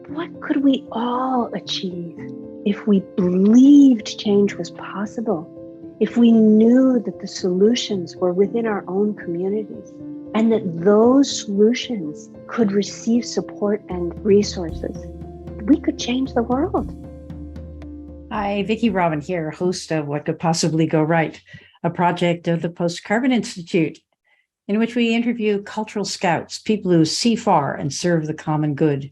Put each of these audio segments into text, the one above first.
What could we all achieve if we believed change was possible? If we knew that the solutions were within our own communities and that those solutions could receive support and resources, we could change the world. Hi, Vicki Robin here, host of What Could Possibly Go Right, a project of the Post-Carbon Institute, in which we interview cultural scouts, people who see far and serve the common good,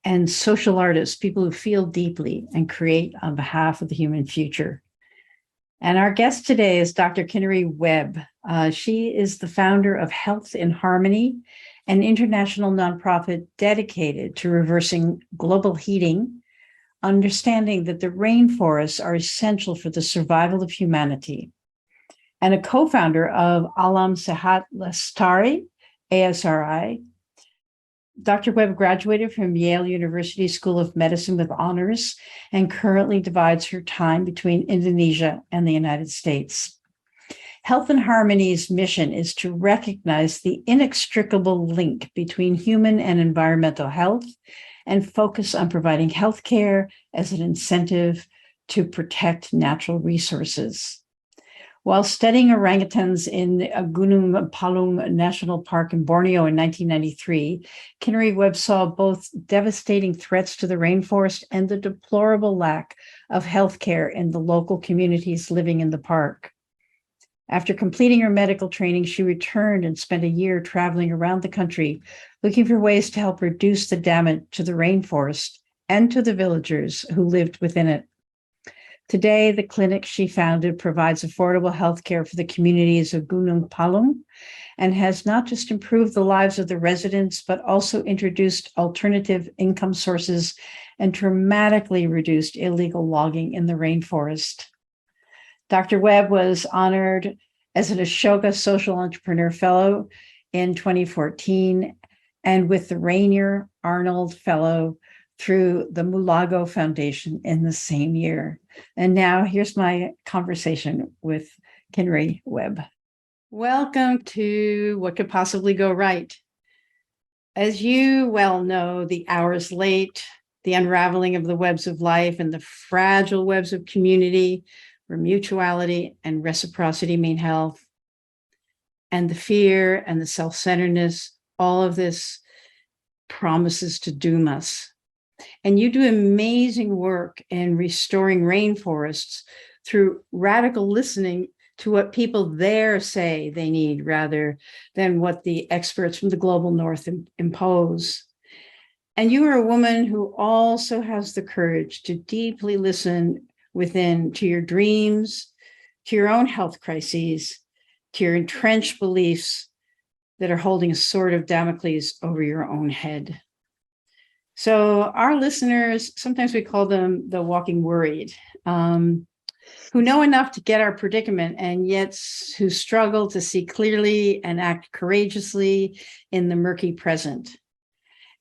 and social artists, people who feel deeply and create on behalf of the human future. And our guest today is Dr. Kinari Webb. She is the founder of Health in Harmony, an international nonprofit dedicated to reversing global heating, understanding that the rainforests are essential for the survival of humanity, and a co-founder of Alam Sehat Lestari, ASRI. Dr. Webb graduated from Yale University School of Medicine with honors and currently divides her time between Indonesia and the United States. Health in Harmony's mission is to recognize the inextricable link between human and environmental health and focus on providing healthcare as an incentive to protect natural resources. While studying orangutans in Gunung Palung National Park in Borneo in 1993, Kinari Webb saw both devastating threats to the rainforest and the deplorable lack of healthcare in the local communities living in the park. After completing her medical training, she returned and spent a year traveling around the country, looking for ways to help reduce the damage to the rainforest and to the villagers who lived within it. Today, the clinic she founded provides affordable health care for the communities of Gunung Palung and has not just improved the lives of the residents, but also introduced alternative income sources and dramatically reduced illegal logging in the rainforest. Dr. Webb was honored as an Ashoka Social Entrepreneur Fellow in 2014 and with the Rainier Arnold Fellow through the Mulago Foundation in the same year. And now here's my conversation with Kinari Webb. Welcome to What Could Possibly Go Right. As you well know, the hours late, the unraveling of the webs of life and the fragile webs of community where mutuality and reciprocity mean health, and the fear and the self-centeredness, all of this promises to doom us. And you do amazing work in restoring rainforests through radical listening to what people there say they need rather than what the experts from the global north impose. And you are a woman who also has the courage to deeply listen within to your dreams, to your own health crises, to your entrenched beliefs that are holding a sword of Damocles over your own head. So our listeners, sometimes we call them the walking worried, who know enough to get our predicament and yet who struggle to see clearly and act courageously in the murky present.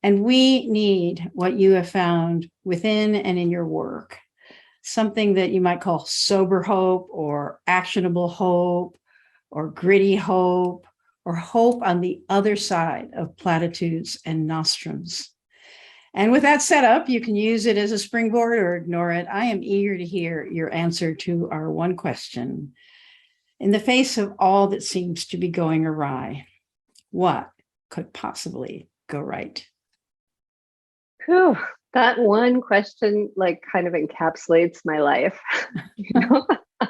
And we need what you have found within and in your work, something that you might call sober hope or actionable hope or gritty hope or hope on the other side of platitudes and nostrums. And with that set up, you can use it as a springboard or ignore it. I am eager to hear your answer to our one question. In the face of all that seems to be going awry, what could possibly go right? Whew, that one question kind of encapsulates my life.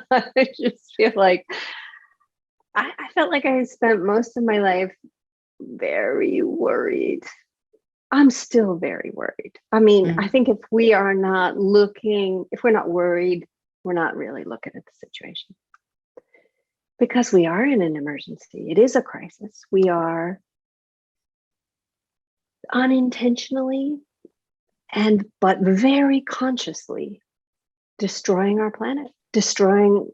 I just feel like I felt like I spent most of my life very worried. I'm still very worried. I mean, I think if we're not worried, we're not really looking at the situation. Because we are in an emergency. It is a crisis. We are unintentionally but very consciously destroying our planet, destroying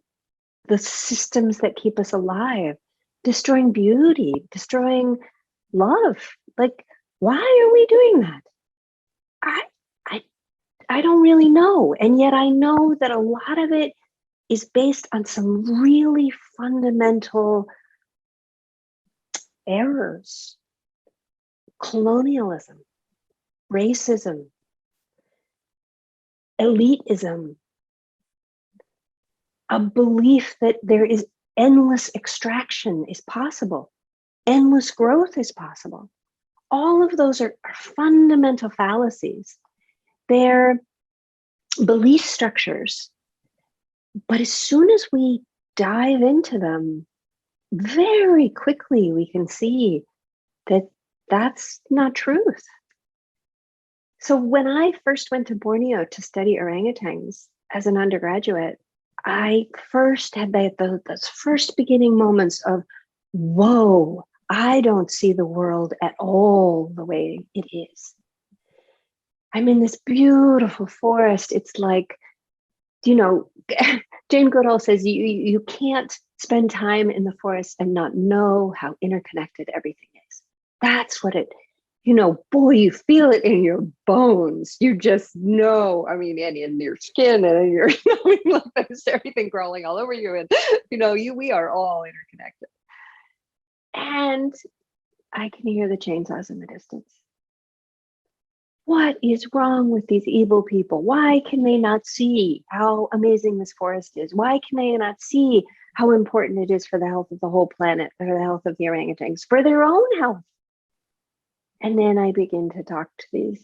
the systems that keep us alive, destroying beauty, destroying love. Why are we doing that? I don't really know. And yet I know that a lot of it is based on some really fundamental errors. Colonialism, racism, elitism, a belief that there is endless extraction is possible, endless growth is possible. All of those are fundamental fallacies. They're belief structures. But as soon as we dive into them, very quickly we can see that that's not truth. So when I first went to Borneo to study orangutans as an undergraduate, I first had those first beginning moments of, whoa, I don't see the world at all the way it is. I'm in this beautiful forest. It's like, Jane Goodall says you can't spend time in the forest and not know how interconnected everything is. That's what it, boy, you feel it in your bones. You just know, and in your skin and in your, there's everything crawling all over you. And, we are all interconnected. And I can hear the chainsaws in the distance. What is wrong with these evil people? Why can they not see how amazing this forest is? Why can they not see how important it is for the health of the whole planet, for the health of the orangutans, for their own health? And then I begin to talk to these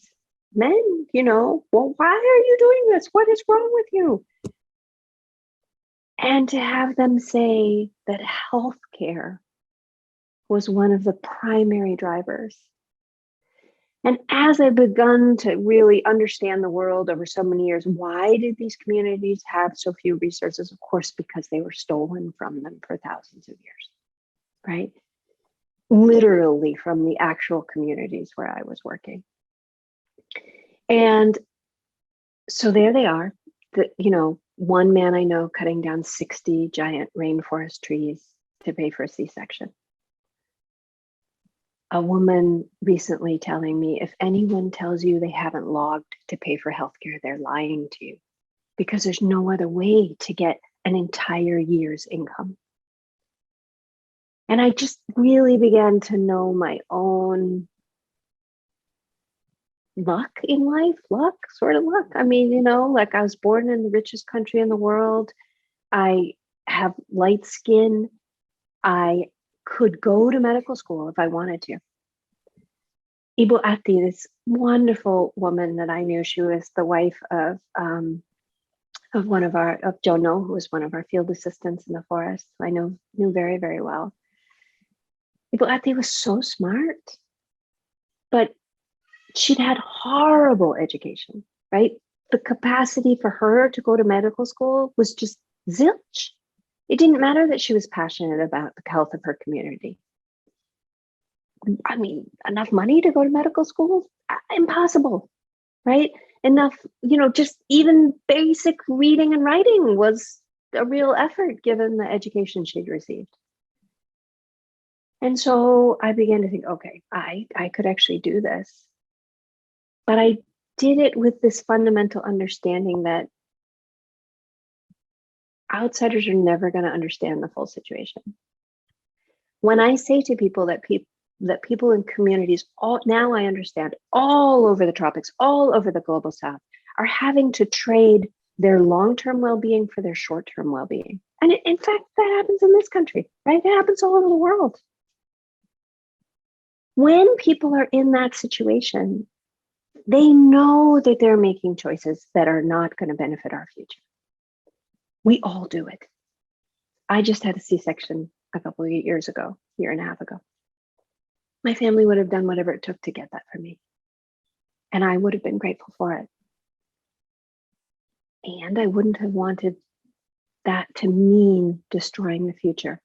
men, well, why are you doing this? What is wrong with you? And to have them say that healthcare was one of the primary drivers. And as I've begun to really understand the world over so many years, why did these communities have so few resources? Of course, because they were stolen from them for thousands of years, right? Literally from the actual communities where I was working. And so there they are, one man I know cutting down 60 giant rainforest trees to pay for a C-section. A woman recently telling me, if anyone tells you they haven't logged to pay for healthcare, they're lying to you, because there's no other way to get an entire year's income. And I just really began to know my own luck in life, sort of luck. I was born in the richest country in the world. I have light skin. I could go to medical school if I wanted to. Ibu Ati, this wonderful woman that I knew, she was the wife of Jono, who was one of our field assistants in the forest, who I knew very, very well. Ibu Ati was so smart, but she'd had horrible education, right? The capacity for her to go to medical school was just zilch. It didn't matter that she was passionate about the health of her community. Enough money to go to medical school? Impossible, right? Enough, just even basic reading and writing was a real effort given the education she'd received. And so I began to think, okay, I could actually do this. But I did it with this fundamental understanding that outsiders are never going to understand the full situation. When I say to people that people in communities, now I understand, all over the tropics, all over the global south, are having to trade their long-term well-being for their short-term well-being. And in fact, that happens in this country, right? It happens all over the world. When people are in that situation, they know that they're making choices that are not going to benefit our future. We all do it. I just had a C-section a couple of years ago, year and a half ago. My family would have done whatever it took to get that for me. And I would have been grateful for it. And I wouldn't have wanted that to mean destroying the future.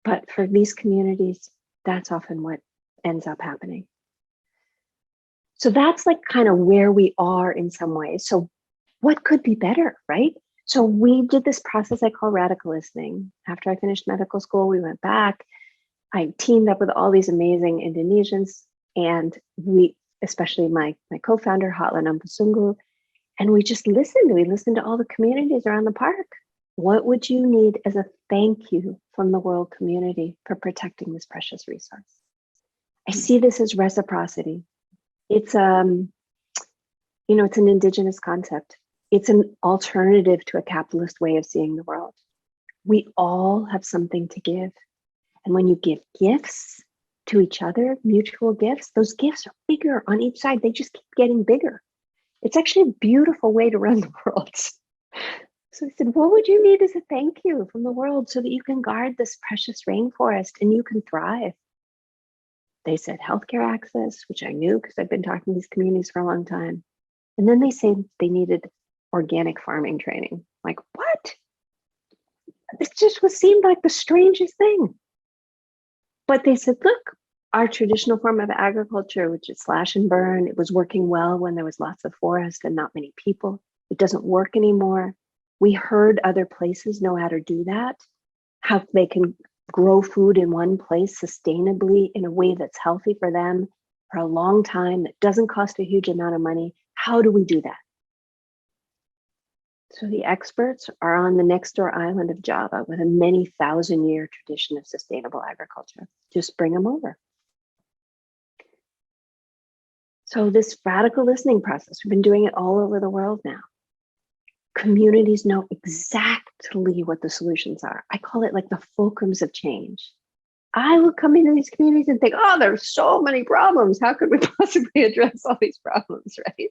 But for these communities, that's often what ends up happening. So that's like kind of where we are in some ways. So what could be better, right? So we did this process I call radical listening. After I finished medical school, we went back. I teamed up with all these amazing Indonesians, and we, especially my co-founder, Hatla Nampasungu, and we just listened. We listened to all the communities around the park. What would you need as a thank you from the world community for protecting this precious resource? I see this as reciprocity. It's It's an indigenous concept. It's an alternative to a capitalist way of seeing the world. We all have something to give. And when you give gifts to each other, mutual gifts, those gifts are bigger on each side. They just keep getting bigger. It's actually a beautiful way to run the world. So I said, what would you need as a thank you from the world so that you can guard this precious rainforest and you can thrive? They said healthcare access, which I knew because I've been talking to these communities for a long time. And then they said they needed organic farming training. Like, what? This just seemed like the strangest thing. But they said, look, our traditional form of agriculture, which is slash and burn, it was working well when there was lots of forest and not many people. It doesn't work anymore. We heard other places know how to do that, how they can grow food in one place sustainably in a way that's healthy for them for a long time, that doesn't cost a huge amount of money. How do we do that? So the experts are on the next door island of Java with a many thousand-year tradition of sustainable agriculture. Just bring them over. So this radical listening process, we've been doing it all over the world now. Communities know exactly what the solutions are. I call it like the fulcrums of change. I will come into these communities and think, oh, there's so many problems. How could we possibly address all these problems, right?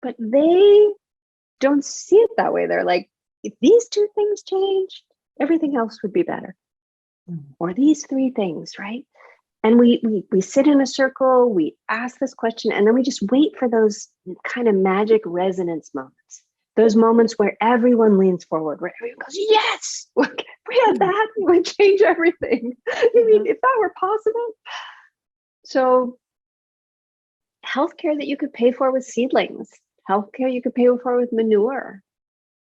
But they don't see it that way. They're like, if these two things changed, everything else would be better. Or these three things, right? And we sit in a circle, we ask this question, and then we just wait for those kind of magic resonance moments. Those moments where everyone leans forward, where everyone goes, yes, look, we had that, it would change everything. You mean, if that were possible? So healthcare that you could pay for with seedlings, healthcare you could pay for with manure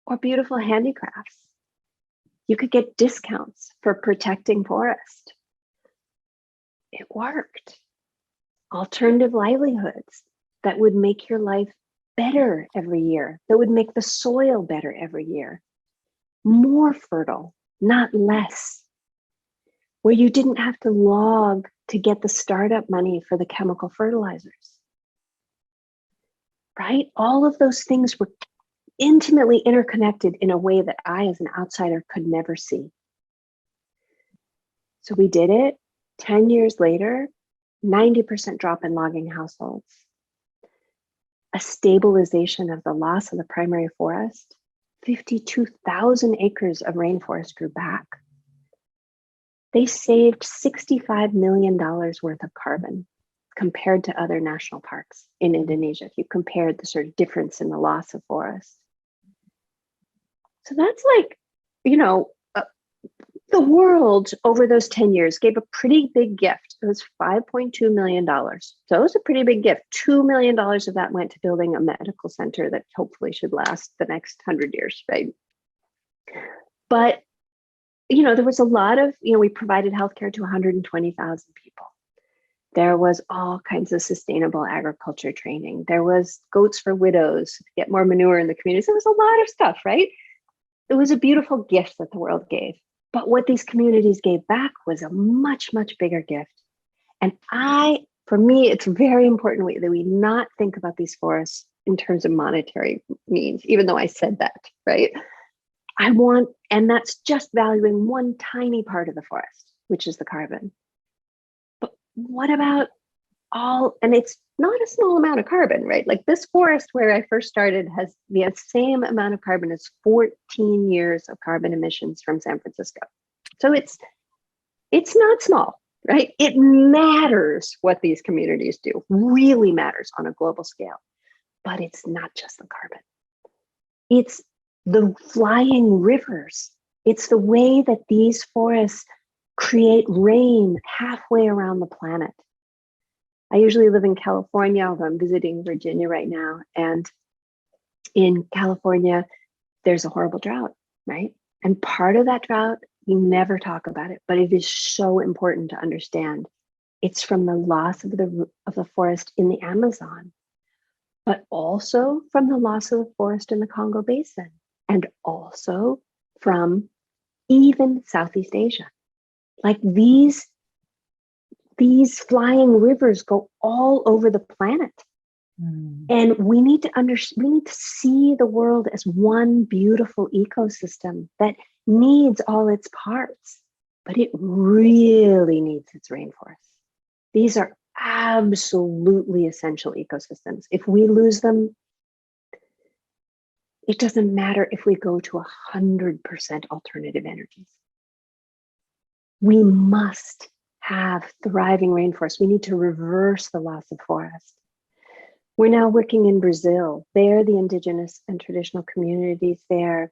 or beautiful handicrafts. You could get discounts for protecting forest. It worked. Alternative livelihoods that would make your life better every year, that would make the soil better every year. More fertile, not less. Where you didn't have to log to get the startup money for the chemical fertilizers. Right? All of those things were intimately interconnected in a way that I, as an outsider, could never see. So we did it. 10 years later, 90% drop in logging households, a stabilization of the loss of the primary forest, 52,000 acres of rainforest grew back. They saved $65 million worth of carbon compared to other national parks in Indonesia, if you compared the sort of difference in the loss of forest. So that's like, the world over those 10 years gave a pretty big gift. It was $5.2 million. So it was a pretty big gift. $2 million of that went to building a medical center that hopefully should last the next 100 years, right? But, there was a lot of, we provided healthcare to 120,000 people. There was all kinds of sustainable agriculture training. There was goats for widows to get more manure in the communities. There was a lot of stuff, right? It was a beautiful gift that the world gave. But what these communities gave back was a much, much bigger gift. And for me, it's very important that we not think about these forests in terms of monetary means, even though I said that, right? And that's just valuing one tiny part of the forest, which is the carbon. But what about and it's not a small amount of carbon, right? Like this forest where I first started has the same amount of carbon as 14 years of carbon emissions from San Francisco. So it's not small, right? It matters what these communities do, really matters on a global scale. But it's not just the carbon. It's the flying rivers. It's the way that these forests create rain halfway around the planet. I usually live in California, although I'm visiting Virginia right now. And in California, there's a horrible drought, right? And part of that drought, we never talk about it, but it is so important to understand. It's from the loss of the forest in the Amazon, but also from the loss of the forest in the Congo Basin, and also from even Southeast Asia. Like these flying rivers go all over the planet. And we need to see the world as one beautiful ecosystem that needs all its parts, but it really needs its rainforests. These are absolutely essential ecosystems. If we lose them, it doesn't matter if we go to 100% alternative energies. We must have thriving rainforests. We need to reverse the loss of forest. We're now working in Brazil. They're the indigenous and traditional communities there.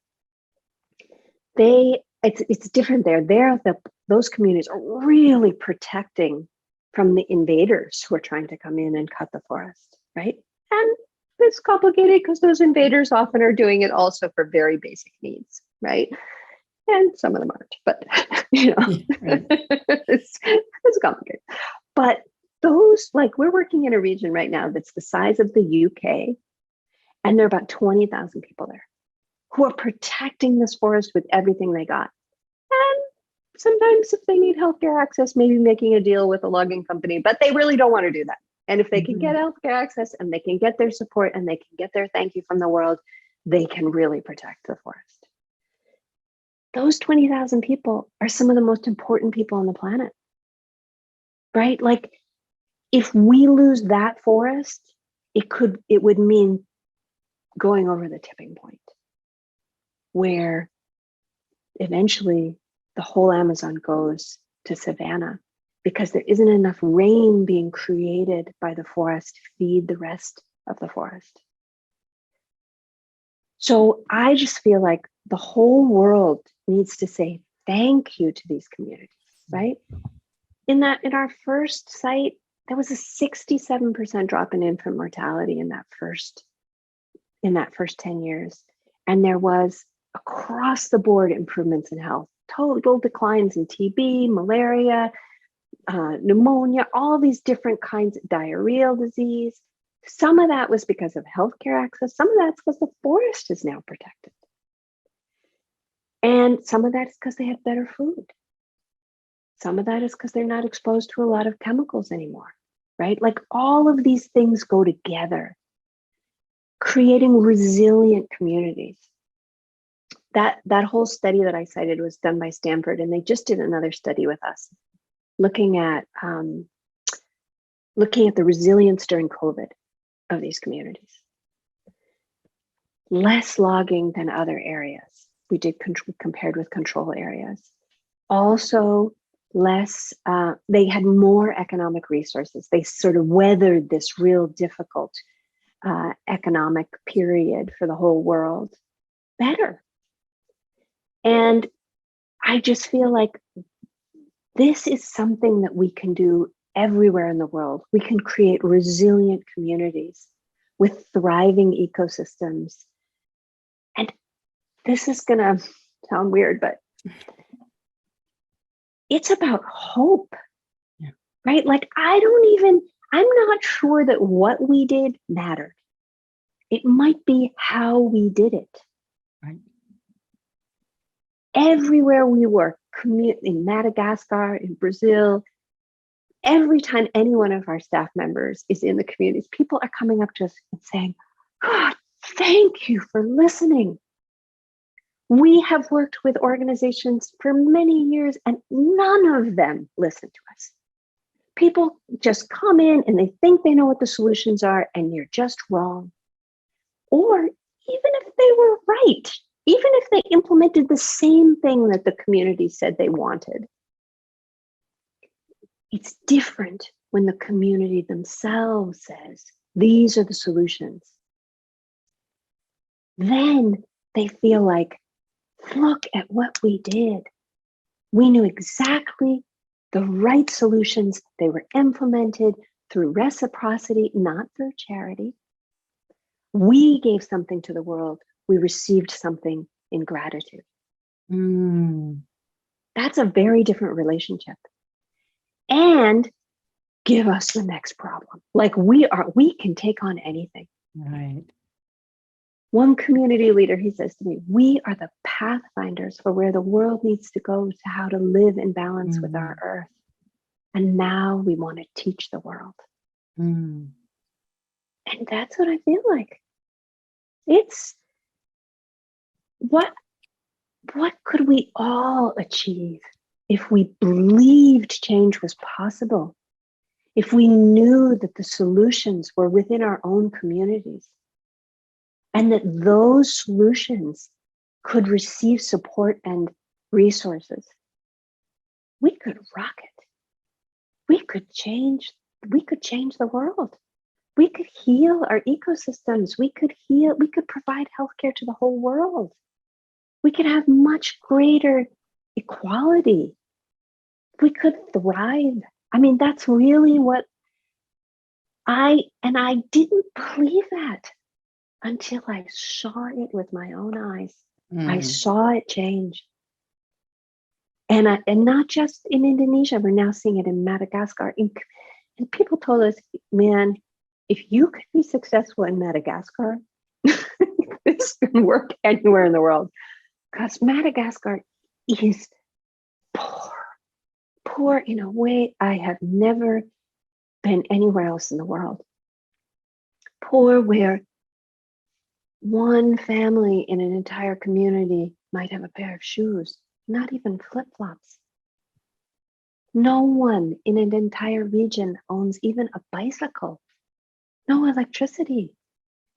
It's different there. Those communities are really protecting from the invaders who are trying to come in and cut the forest, right? And it's complicated because those invaders often are doing it also for very basic needs, right? And some of them aren't, but you know, Right. it's complicated. But those, like, we're working in a region right now that's the size of the UK, and there are about 20,000 people there who are protecting this forest with everything they got. And sometimes if they need healthcare access, maybe making a deal with a logging company, but they really don't want to do that. And if they can get healthcare access and they can get their support and they can get their thank you from the world, they can really protect the forest. Those 20,000 people are some of the most important people on the planet, right? Like, if we lose that forest, it would mean going over the tipping point where eventually the whole Amazon goes to savanna because there isn't enough rain being created by the forest to feed the rest of the forest. So I just feel like the whole world needs to say thank you to these communities, right? In our first site, there was a 67% drop in infant mortality in that first 10 years. And there was across the board improvements in health, total declines in TB, malaria, pneumonia, all these different kinds of diarrheal disease. Some of that was because of healthcare access. Some of that's because the forest is now protected. And some of that is because they have better food. Some of that is because they're not exposed to a lot of chemicals anymore, right? Like, all of these things go together, creating resilient communities. That whole study that I cited was done by Stanford, and they just did another study with us, looking at the resilience during COVID of these communities. Less logging than other areas. We did compared with control areas. Also, less, they had more economic resources. They sort of weathered this real difficult economic period for the whole world better. And I just feel like this is something that we can do everywhere in the world. We can create resilient communities with thriving ecosystems. And this is going to sound weird, but it's about hope, right? Like, I'm not sure that what we did mattered. It might be how we did it. Right. Everywhere we work, in Madagascar, in Brazil, every time any one of our staff members is in the communities, people are coming up to us and saying, "God, thank you for listening. We have worked with organizations for many years and none of them listen to us. People just come in and they think they know what the solutions are, and you're just wrong. Or even if they were right, even if they implemented the same thing that the community said they wanted, it's different when the community themselves says, these are the solutions. Then they feel like, look at what we did. We knew exactly the right solutions. They were implemented through reciprocity, not through charity. We gave something to the world. We received something in gratitude. That's a very different relationship. And give us the next problem. Like, we can take on anything. Right. One community leader, he says to me, we are the pathfinders for where the world needs to go, to how to live in balance with our earth. And now we want to teach the world. And that's what I feel like. It's what could we all achieve if we believed change was possible? If we knew that the solutions were within our own communities and that those solutions could receive support and resources, we could rock it. We could change the world. We could heal our ecosystems. We could provide healthcare to the whole world. We could have much greater equality. We could thrive. I mean, that's really what I didn't believe that until I saw it with my own eyes. I saw it change. And not just in Indonesia, we're now seeing it in Madagascar. And people told us, man, if you could be successful in Madagascar, this can work anywhere in the world. Because Madagascar is poor in a way I have never been anywhere else in the world. Poor where one family in an entire community might have a pair of shoes, not even flip-flops. No one in an entire region owns even a bicycle. No electricity.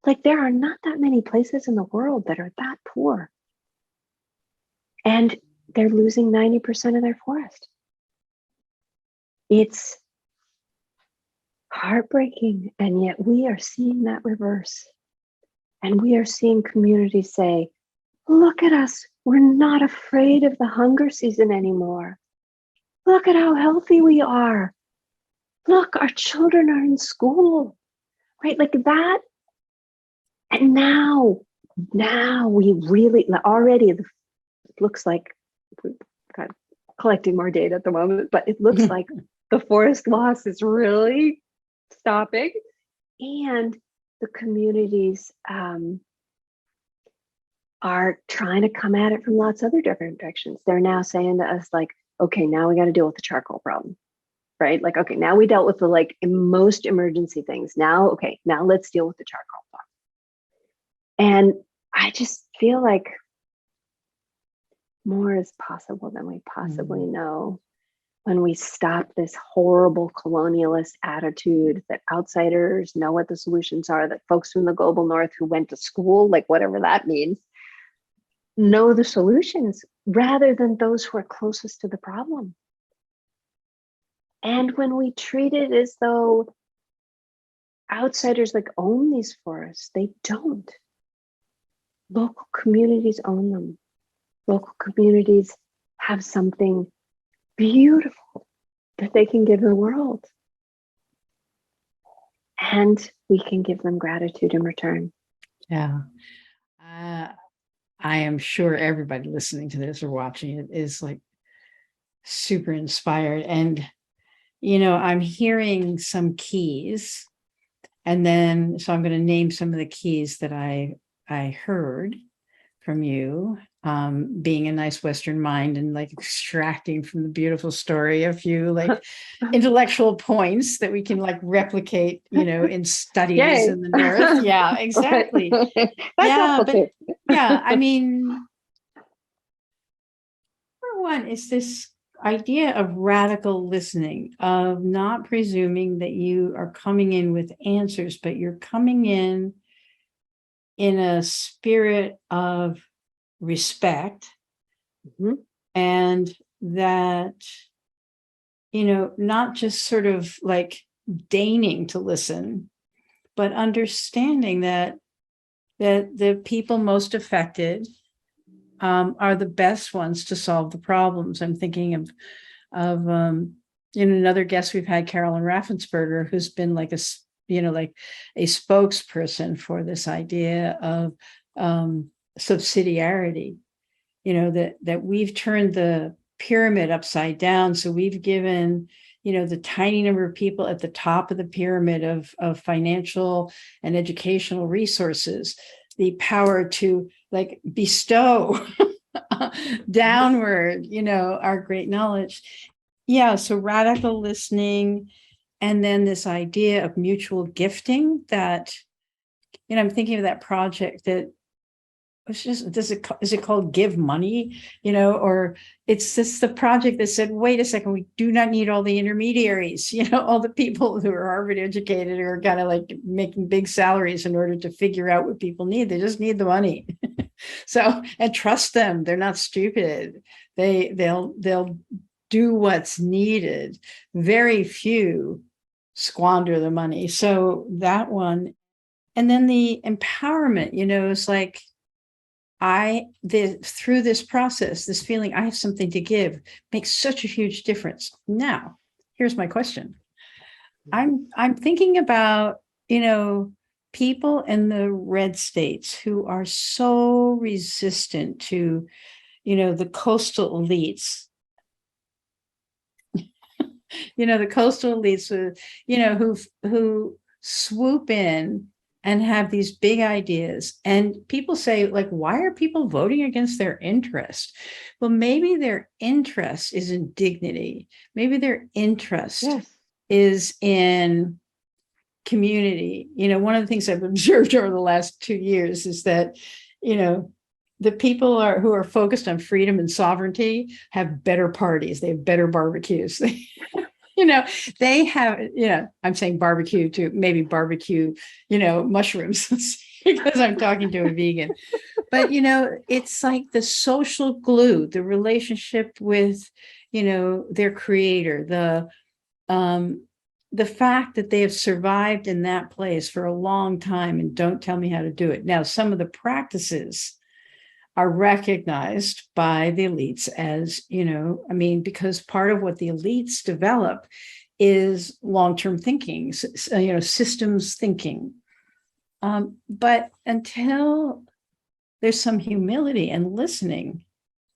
Like, there are not that many places in the world that are that poor. And they're losing 90% of their forest. It's heartbreaking, and yet we are seeing that reverse. And we are seeing communities say, look at us, we're not afraid of the hunger season anymore. Look at how healthy we are. Look, our children are in school, right? Like that. And now we really, already it looks like we're kind of collecting more data at the moment, but it looks like the forest loss is really stopping. And the communities are trying to come at it from lots of other different directions. They're now saying to us, like, okay, now we got to deal with the charcoal problem, right? Like, okay, now we dealt with the most emergency things. Now let's deal with the charcoal problem. And I just feel like more is possible than we possibly know when we stop this horrible colonialist attitude that outsiders know what the solutions are, that folks from the global north who went to school, like whatever that means, know the solutions rather than those who are closest to the problem. And when we treat it as though outsiders own these forests, they don't. Local communities own them. Local communities have something beautiful that they can give the world. And we can give them gratitude in return. Yeah. I am sure everybody listening to this or watching it is super inspired. And, I'm hearing some keys. And then, so I'm going to name some of the keys that I heard from you, being a nice Western mind and extracting from the beautiful story a few intellectual points that we can replicate, in studies in the North. Yeah, exactly. I mean, for one, it's this idea of radical listening, of not presuming that you are coming in with answers, but you're coming in a spirit of respect, and that, not just sort of deigning to listen, but understanding that the people most affected are the best ones to solve the problems. I'm thinking of another guest we've had, Carolyn Raffensperger, who's been a spokesperson for this idea of subsidiarity, that we've turned the pyramid upside down. So we've given, the tiny number of people at the top of the pyramid of financial and educational resources, the power to bestow downward, our great knowledge. Yeah. So radical listening And then this idea of mutual gifting that, I'm thinking of that project that was just, is it called Give Money, or it's just the project that said, wait a second, we do not need all the intermediaries, all the people who are Harvard educated or kind of like making big salaries in order to figure out what people need. They just need the money. So, and trust them. They're not stupid. They'll do what's needed. Very few squander the money. So that one. And then the empowerment, it's like, through this process, this feeling I have something to give makes such a huge difference. Now, here's my question. I'm thinking about, people in the red states who are so resistant to, the coastal elites. The coastal elites who swoop in and have these big ideas. And people say, like, why are people voting against their interest? Well, maybe their interest is in dignity. Maybe their interest is in community. One of the things I've observed over the last 2 years is that, the people who are focused on freedom and sovereignty have better parties. They have better barbecues. They have, I'm saying barbecue to maybe barbecue, mushrooms because I'm talking to a vegan. But, it's like the social glue, the relationship with, their creator, the fact that they have survived in that place for a long time and don't tell me how to do it. Now, some of the practices are recognized by the elites as, because part of what the elites develop is long-term thinking, systems thinking. But until there's some humility and listening,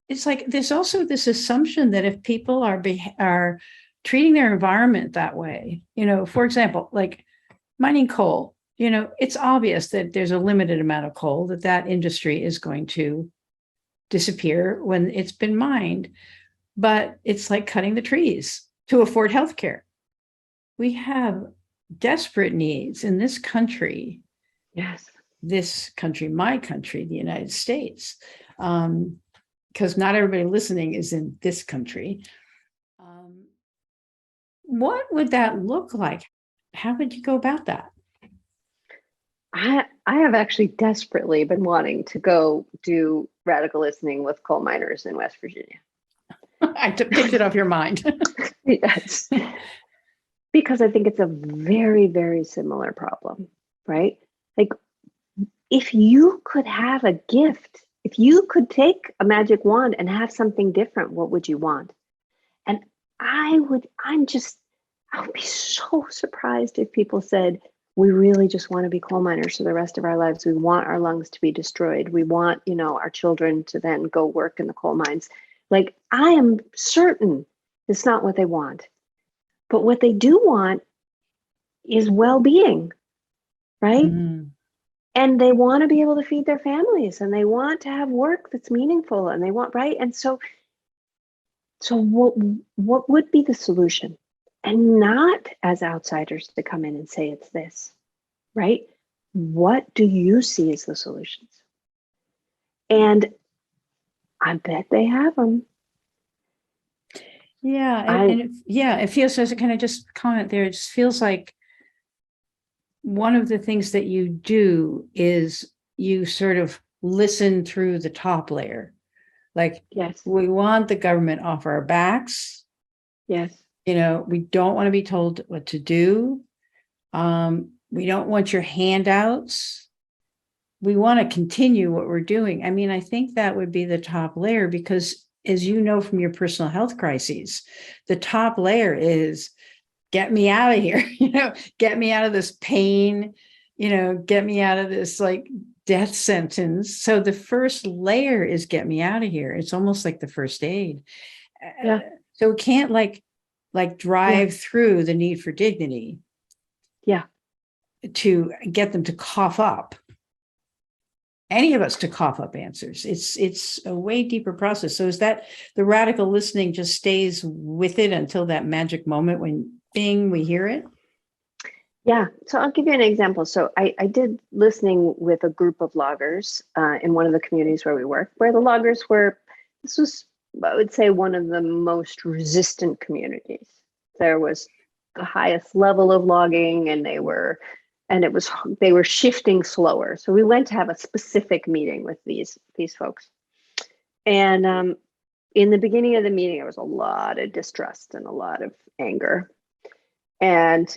it's like there's also this assumption that if people are treating their environment that way, for example, like mining coal, it's obvious that there's a limited amount of coal, that industry is going to disappear when it's been mined. But it's like cutting the trees to afford healthcare. We have desperate needs in this country. Yes. This country, my country, the United States, because not everybody listening is in this country. What would that look like? How would you go about that? I have actually desperately been wanting to go do radical listening with coal miners in West Virginia. I picked it off your mind. Yes. Because I think it's a very, very similar problem, right? Like, if you could have a gift, if you could take a magic wand and have something different, what would you want? And I would be so surprised if people said, we really just want to be coal miners for the rest of our lives. We want our lungs to be destroyed. We want, our children to then go work in the coal mines. Like, I am certain it's not what they want. But what they do want is well-being, right? Mm. And they want to be able to feed their families, and they want to have work that's meaningful, and they want, right? And so what would be the solution? And not as outsiders to come in and say it's this, right? What do you see as the solutions? And I bet they have them. Yeah, it feels, as a kind of just comment there, it just feels like one of the things that you do is you sort of listen through the top layer. Like, yes, we want the government off our backs. Yes. We don't want to be told what to do. We don't want your handouts. We want to continue what we're doing. I mean, I think that would be the top layer because, as you know from your personal health crises, the top layer is get me out of here, get me out of this pain, get me out of this like death sentence. So the first layer is get me out of here. It's almost like the first aid. Yeah. So it can't like drive through the need for dignity. Yeah. To get them to cough up. Any of us to cough up answers. It's a way deeper process. So is that the radical listening just stays with it until that magic moment when bing, we hear it? Yeah, so I'll give you an example. So I did listening with a group of loggers in one of the communities where we work, where the loggers were, this was, I would say, one of the most resistant communities. There was the highest level of logging, and they were shifting slower. So we went to have a specific meeting with these folks. And in the beginning of the meeting, there was a lot of distrust and a lot of anger. And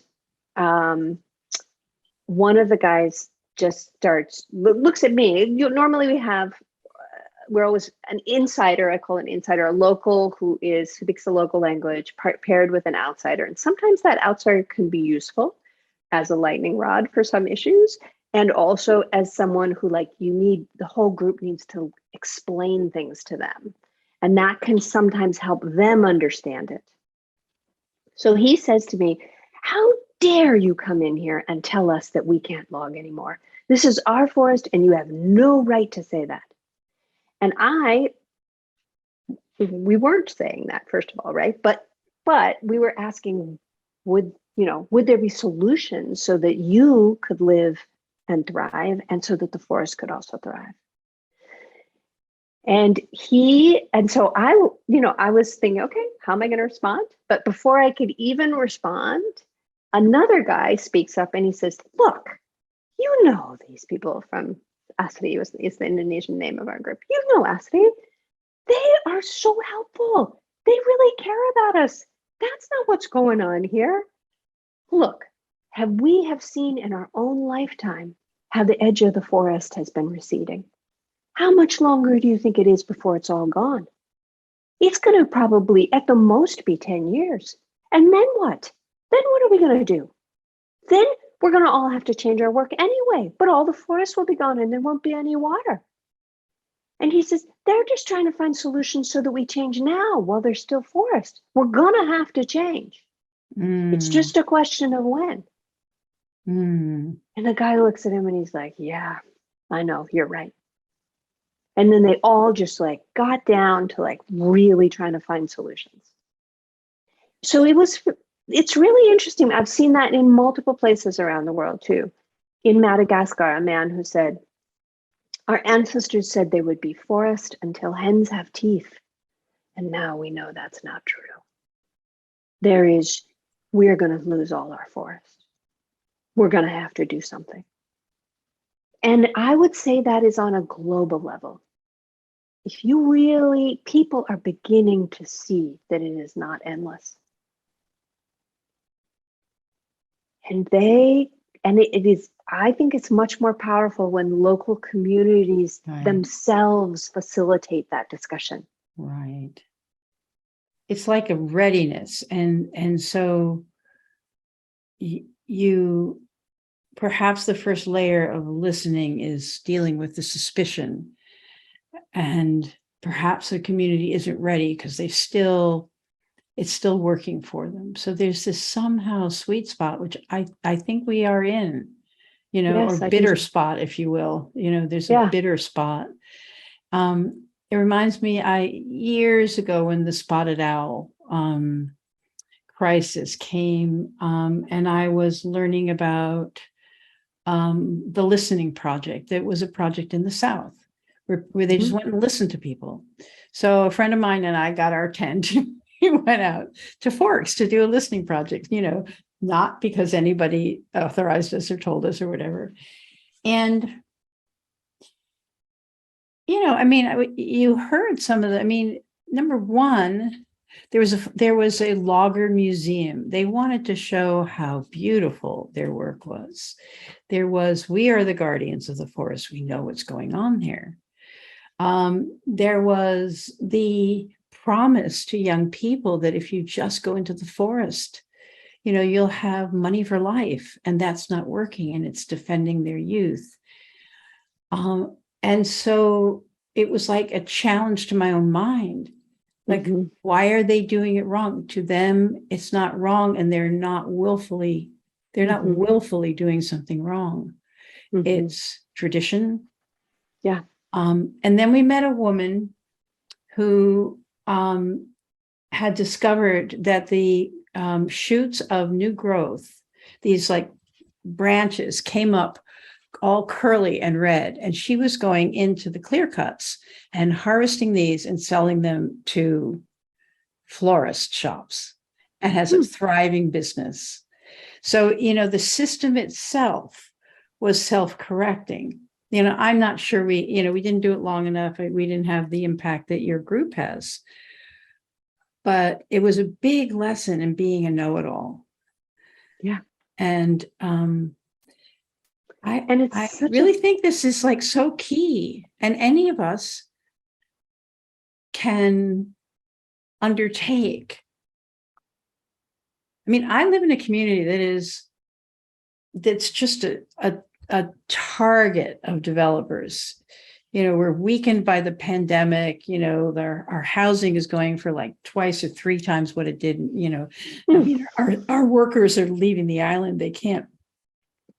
one of the guys just looks at me. Normally we're always an insider. I call an insider a local who speaks the local language, paired with an outsider. And sometimes that outsider can be useful as a lightning rod for some issues, and also as someone who, like, the whole group needs to explain things to them. And that can sometimes help them understand it. So he says to me, "How dare you come in here and tell us that we can't log anymore? This is our forest and you have no right to say that." And we weren't saying that, first of all, right? But we were asking, would there be solutions so that you could live and thrive, and so that the forest could also thrive? And so I was thinking, okay, how am I going to respond? But before I could even respond, another guy speaks up and he says, "Look, you know these people from ASRI," is the Indonesian name of our group. "You know ASRI. They are so helpful. They really care about us. That's not what's going on here. Look, we have seen in our own lifetime how the edge of the forest has been receding. How much longer do you think it is before it's all gone? It's going to probably at the most be 10 years. And then what? Then what are we going to do? Then we're going to all have to change our work anyway, but all the forest will be gone and there won't be any water." And he says, "They're just trying to find solutions so that we change now while there's still forest. We're going to have to change. It's just a question of when." And the guy looks at him and he's like, "Yeah, I know, you're right." And then they all just like got down to like really trying to find solutions. So it's really interesting. I've seen that in multiple places around the world too. In Madagascar, a man who said, "Our ancestors said there would be forest until hens have teeth. And now we know that's not true. We're going to lose all our forest. We're going to have to do something." And I would say that is on a global level. People are beginning to see that it is not endless. And it is, I think it's much more powerful when local communities themselves facilitate that discussion. Right. It's like a readiness. And so you perhaps the first layer of listening is dealing with the suspicion, and perhaps the community isn't ready because it's still working for them. So there's this somehow sweet spot, which I think we are in, Yes, or bitter spot, if you will. There's a bitter spot. It reminds me, years ago when the spotted owl crisis came, and I was learning about the Listening Project. It was a project in the South where they just went and listened to people. So a friend of mine and I got our tent. We went out to Forks to do a listening project, not because anybody authorized us or told us or whatever. And, you heard some of number one, there was a logger museum. They wanted to show how beautiful their work was. We are the guardians of the forest. We know what's going on here. There was the promise to young people that if you just go into the forest, you'll have money for life, and that's not working, and it's defending their youth. And so it was like a challenge to my own mind. Like, why are they doing it wrong? To them, it's not wrong, and they're not willfully doing something wrong. It's tradition. Yeah. And then we met a woman who had discovered that the shoots of new growth, these like branches came up all curly and red, and she was going into the clear cuts and harvesting these and selling them to florist shops, and has a thriving business. So, the system itself was self-correcting. I'm not sure we didn't do it long enough. We didn't have the impact that your group has. But it was a big lesson in being a know-it-all. Yeah. And I it's really think this is like so key. And any of us can undertake. I mean, I live in a community that's just a target of developers. We're weakened by the pandemic. Our housing is going for like twice or three times what it did. I mean, our workers are leaving the island. They can't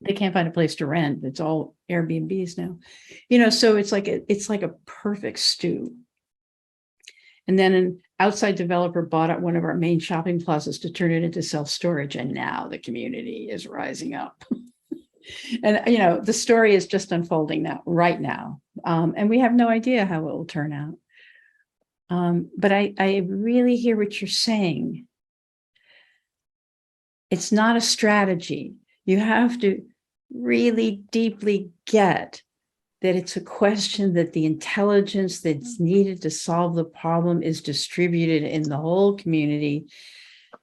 find a place to rent. It's all Airbnbs now. So it's like a perfect stew. And then an outside developer bought out one of our main shopping plazas to turn it into self-storage. And now the community is rising up. And, the story is just unfolding right now. And we have no idea how it will turn out. But I really hear what you're saying. It's not a strategy. You have to really deeply get that it's a question that the intelligence that's needed to solve the problem is distributed in the whole community.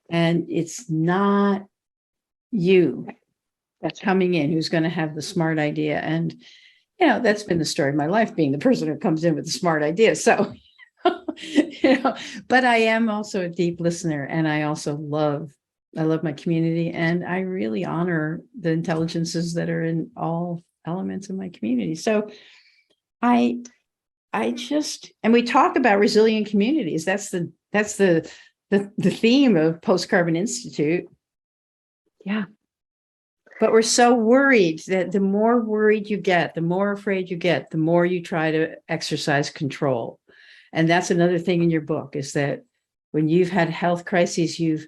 And it's not you that's coming in who's going to have the smart idea. And, that's been the story of my life, being the person who comes in with the smart idea. So, but I am also a deep listener, and I also love my community, and I really honor the intelligences that are in all elements of my community. So I just, and we talk about resilient communities. That's the theme of Post Carbon Institute. Yeah. But we're so worried that the more worried you get, the more afraid you get, the more you try to exercise control. And that's another thing in your book, is that when you've had health crises, you've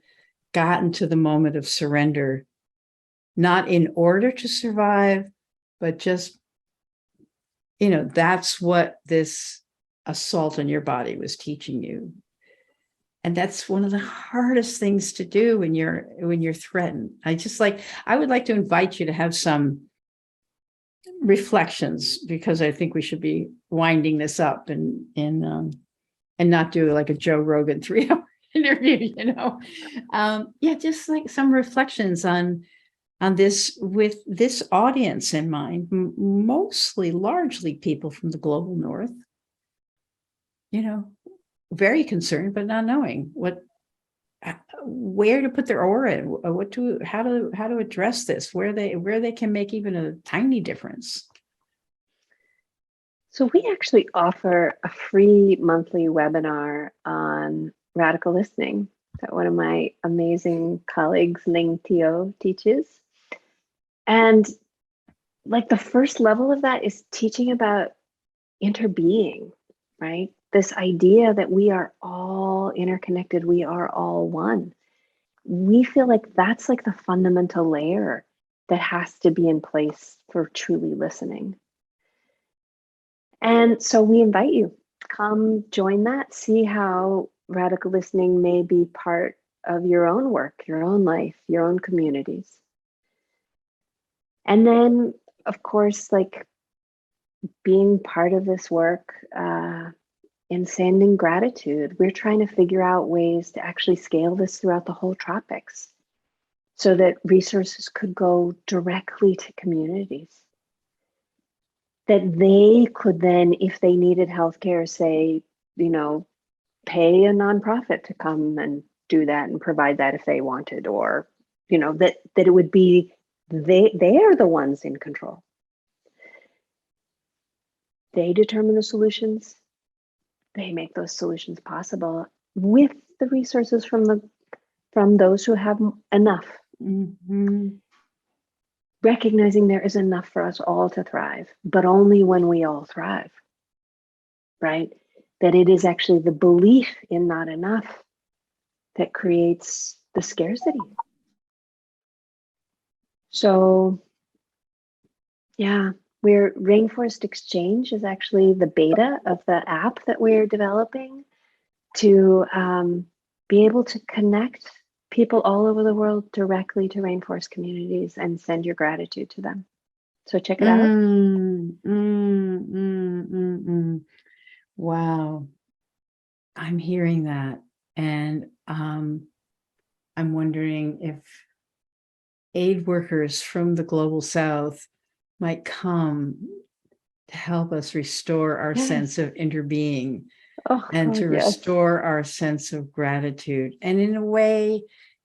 gotten to the moment of surrender, not in order to survive, but just, that's what this assault on your body was teaching you. And that's one of the hardest things to do when you're threatened. I would like to invite you to have some reflections, because I think we should be winding this up and not do like a Joe Rogan 3-hour interview, just like some reflections on this, with this audience in mind, largely people from the global north, very concerned, but not knowing where to put their aura in, how to address this, where they can make even a tiny difference. So we actually offer a free monthly webinar on radical listening that one of my amazing colleagues, Ling Teo, teaches. And like the first level of that is teaching about interbeing, right? This idea that we are all interconnected, we are all one. We feel like that's like the fundamental layer that has to be in place for truly listening. And so we invite you, come join that, see how radical listening may be part of your own work, your own life, your own communities. And then, of course, like being part of this work, in sending gratitude, we're trying to figure out ways to actually scale this throughout the whole tropics so that resources could go directly to communities. That they could then, if they needed healthcare, say, pay a nonprofit to come and do that and provide that if they wanted, or, that it would be, they're the ones in control. They determine the solutions. They make those solutions possible with the resources from those who have enough. Mm-hmm. Recognizing there is enough for us all to thrive, but only when we all thrive, right? That it is actually the belief in not enough that creates the scarcity. So yeah, we're Rainforest Exchange is actually the beta of the app that we're developing to be able to connect people all over the world directly to rainforest communities and send your gratitude to them. So check it out. Wow. I'm hearing that. And I'm wondering if aid workers from the global South might come to help us restore our sense of interbeing and to Yes. restore our sense of gratitude. And in a way,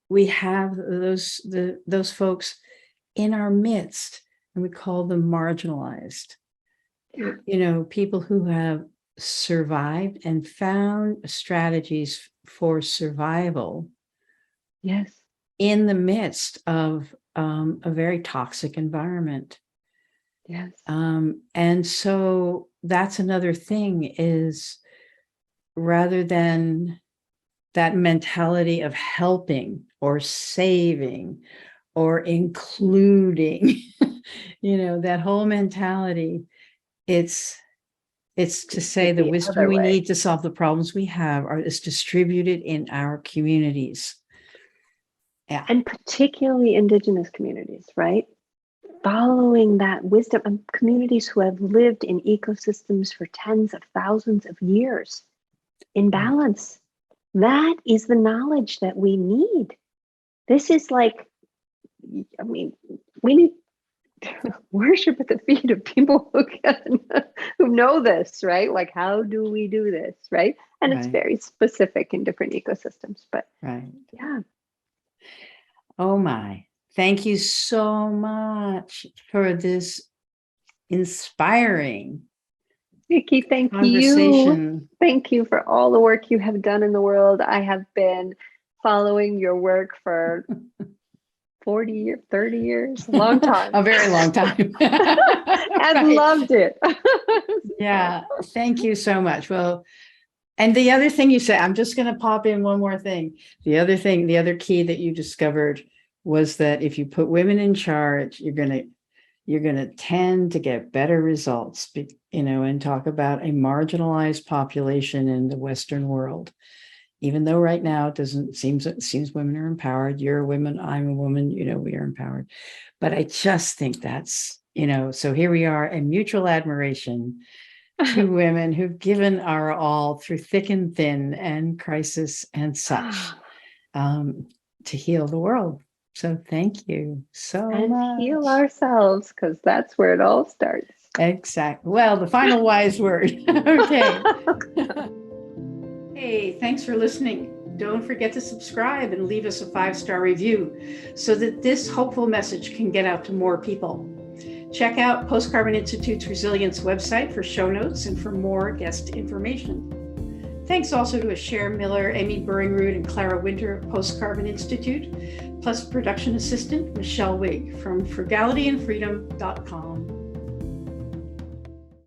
we have those folks in our midst, and we call them marginalized. You know, people who have survived and found strategies for survival. Yes. In the midst of a very toxic environment. Yes. And so that's another thing is rather than that mentality of helping or saving or including, you know, that whole mentality, it's to say the wisdom we need to solve the problems we have is distributed in our communities. Yeah. And particularly Indigenous communities, right? Following that wisdom and communities who have lived in ecosystems for tens of thousands of years in balance. That is the knowledge that we need. This is like, I mean, we need worship at the feet of people who know this, right? Like, how do we do this, right? And it's very specific in different ecosystems, but yeah. Oh my, thank you so much for this inspiring Vicki, thank you. Thank you for all the work you have done in the world. I have been following your work for 40 years, 30 years, a long time. A very long time. I've loved it. Yeah, thank you so much. Well, and the other thing you said, I'm just going to pop in one more thing. The other key that you discovered was that if you put women in charge, you're going to tend to get better results, you know, and talk about a marginalized population in the Western world. Even though right now it seems women are empowered. You're a woman, I'm a woman, you know, we are empowered. But I just think that's, you know, so here we are, a mutual admiration to women who've given our all through thick and thin and crisis and such to heal the world. So thank you so much. And heal ourselves, because that's where it all starts. Exactly. Well, the final wise word. Okay. Hey, thanks for listening. Don't forget to subscribe and leave us a 5-star review so that this hopeful message can get out to more people. Check out Post Carbon Institute's Resilience website for show notes and for more guest information. Thanks also to Asher Miller, Amy Burringrud, and Clara Winter of Post Carbon Institute, plus production assistant Michelle Wigg from frugalityandfreedom.com.